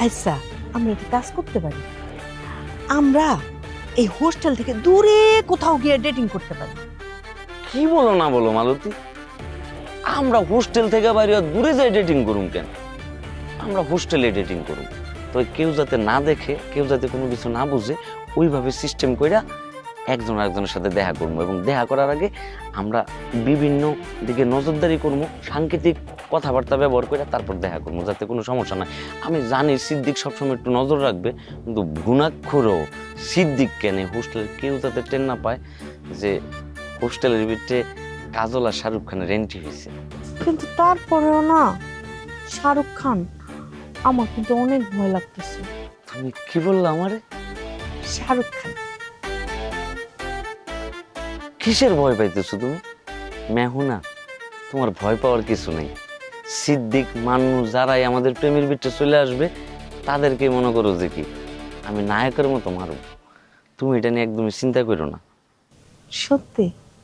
আচ্ছা, আমরা একটা কাজ করতে পারি। আমরা এই হোস্টেল থেকে দূরে কোথাও গিয়ে ডেটিং করতে পারি। কি বলো না বলো মালতী, আমরা হোস্টেল থেকে বাইরে দূরে যাই ডেটিং করুম কেন? আমরা হোস্টেলে ডেটিং করুম, তো কেউ যাতে না দেখে, কেউ যাতে কোনো কিছু না বুঝে, ওইভাবে সিস্টেম কইরা একজন আরেকজনের সাথে দেখা করবো। এবং দেখা করার আগে আমরা বিভিন্ন দিকে নজরদারি করবো, সাংকেতিক কথাবার্তা ব্যবহার করে তারপর দেখা করবো, যাতে কোনো সমস্যা না। আমি জানি সিদ্দিক সবসময় একটু নজর রাখবে, কিন্তু ঘুণাক্ষরও সিদ্দিক কেন হোস্টেলের কেউ যাতে টেন না পায় যে হোস্টেলের ভিতরে কাজল আর শাহরুখ খানের এন্ট্রি হয়েছে। কিন্তু তারপরেও না, শাহরুখ খান, আমার কিন্তু অনেক ভয় লাগতেছে। তুমি কি বললা আমারে? শাহরুখ খান। কিসের ভয় পাইতেছো তুমি? মেহুনা, তোমার ভয় পাওয়ার কিছু নেই। সিদ্দিক, মান্নু যারাই আমাদের প্রেমের ভিতরে চলে আসবে, তাদেরকে মনে করো যে কি আমি নায়কের মতো মারব। তুমি এটা নিয়ে একদমই চিন্তা করো না। সত্যি?